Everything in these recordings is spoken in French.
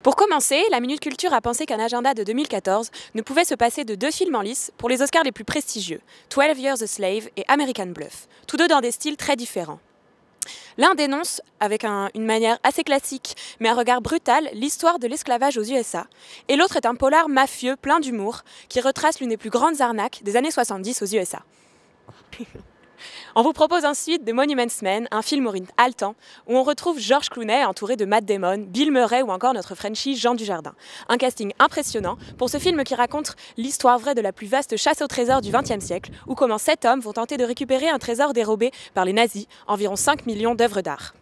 Pour commencer, la Minute Culture a pensé qu'un agenda de 2014 ne pouvait se passer de 2 films en lice pour les Oscars les plus prestigieux, 12 Years a Slave et American Bluff, tous deux dans des styles très différents. L'un dénonce, avec une manière assez classique, mais un regard brutal, l'histoire de l'esclavage aux USA, et l'autre est un polar mafieux plein d'humour qui retrace l'une des plus grandes arnaques des années 70 aux USA. On vous propose ensuite The Monuments Men, un film au rythme haletant, où on retrouve George Clooney entouré de Matt Damon, Bill Murray ou encore notre Frenchie Jean Dujardin. Un casting impressionnant pour ce film qui raconte l'histoire vraie de la plus vaste chasse au trésor du XXe siècle, où comment 7 hommes vont tenter de récupérer un trésor dérobé par les nazis, environ 5 millions d'œuvres d'art.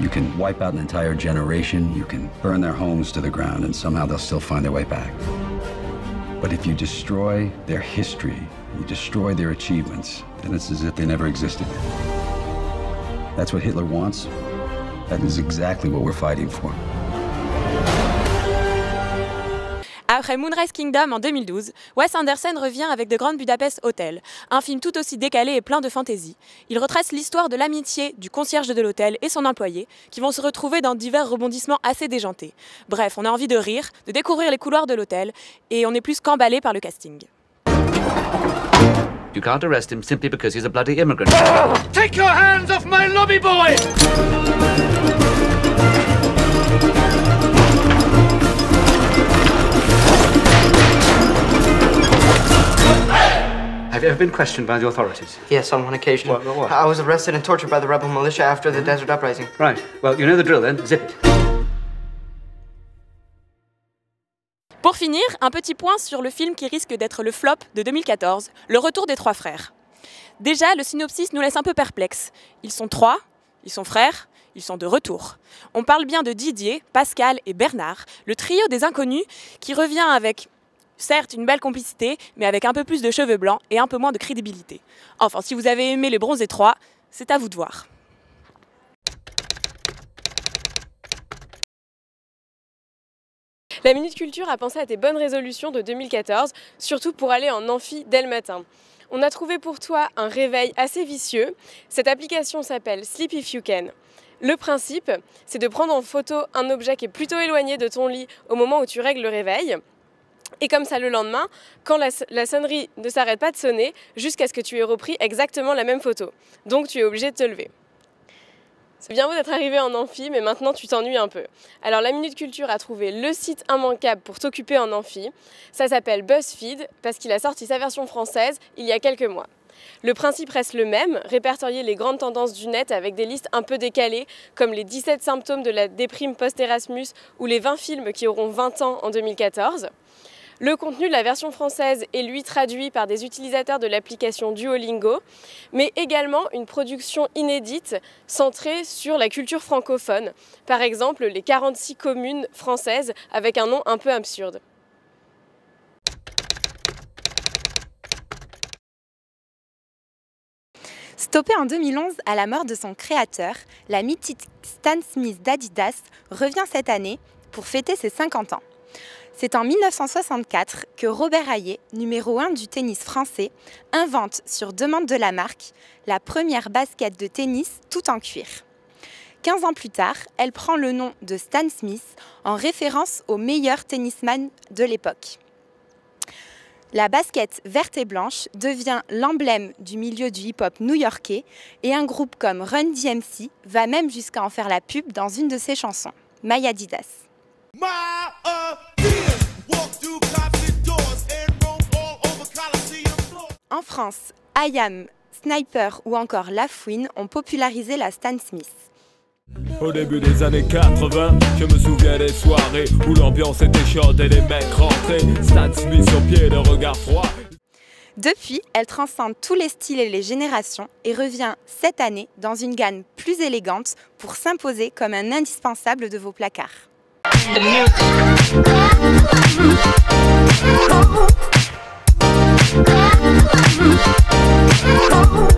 You can wipe out an entire generation, you can burn their homes to the ground, and somehow they'll still find their way back. But if you destroy their history, you destroy their achievements, then it's as if they never existed. That's what Hitler wants. That is exactly what we're fighting for. Après Moonrise Kingdom en 2012, Wes Anderson revient avec The Grand Budapest Hotel, un film tout aussi décalé et plein de fantaisie. Il retrace l'histoire de l'amitié du concierge de l'hôtel et son employé, qui vont se retrouver dans divers rebondissements assez déjantés. Bref, on a envie de rire, de découvrir les couloirs de l'hôtel, et on est plus qu'emballé par le casting. You can't arrest him simply because he's a bloody immigrant. Oh, take your hands off my lobby boy! Have you ever been questioned by the authorities? Yes, on one occasion. What? I was arrested and tortured by the rebel militia after the desert uprising. Right. Well, you know the drill then. Zip it. Pour finir, un petit point sur le film qui risque d'être le flop de 2014, Le Retour des Trois Frères. Déjà, le synopsis nous laisse un peu perplexes. Ils sont 3, ils sont frères, ils sont de retour. On parle bien de Didier, Pascal et Bernard, le trio des inconnus qui revient avec, certes, une belle complicité, mais avec un peu plus de cheveux blancs et un peu moins de crédibilité. Enfin, si vous avez aimé Les Bronzés 3, c'est à vous de voir. La Minute Culture a pensé à tes bonnes résolutions de 2014, surtout pour aller en amphi dès le matin. On a trouvé pour toi un réveil assez vicieux. Cette application s'appelle Sleep If You Can. Le principe, c'est de prendre en photo un objet qui est plutôt éloigné de ton lit au moment où tu règles le réveil. Et comme ça, le lendemain, quand la sonnerie ne s'arrête pas de sonner, jusqu'à ce que tu aies repris exactement la même photo. Donc tu es obligé de te lever. C'est bien beau d'être arrivé en amphi, mais maintenant tu t'ennuies un peu. Alors la Minute Culture a trouvé le site immanquable pour t'occuper en amphi. Ça s'appelle BuzzFeed, parce qu'il a sorti sa version française il y a quelques mois. Le principe reste le même, répertorier les grandes tendances du net avec des listes un peu décalées, comme les 17 symptômes de la déprime post-Erasmus ou les 20 films qui auront 20 ans en 2014. Le contenu de la version française est lui traduit par des utilisateurs de l'application Duolingo, mais également une production inédite centrée sur la culture francophone. Par exemple, les 46 communes françaises avec un nom un peu absurde. Stoppé en 2011 à la mort de son créateur, la mythique Stan Smith d'Adidas revient cette année pour fêter ses 50 ans. C'est en 1964 que Robert Hayet, numéro 1 du tennis français, invente sur demande de la marque la première basket de tennis tout en cuir. 15 ans plus tard, elle prend le nom de Stan Smith en référence au meilleur tennisman de l'époque. La basket verte et blanche devient l'emblème du milieu du hip-hop new-yorkais et un groupe comme Run DMC va même jusqu'à en faire la pub dans une de ses chansons, My Adidas. En France, IAM, Sniper ou encore La Fouine ont popularisé la Stan Smith. Au début des années 80, je me souviens des soirées où l'ambiance était chaude et les mecs rentraient. Stan Smith sur pied, le regard froid. Depuis, elle transcende tous les styles et les générations et revient cette année dans une gamme plus élégante pour s'imposer comme un indispensable de vos placards. Oh,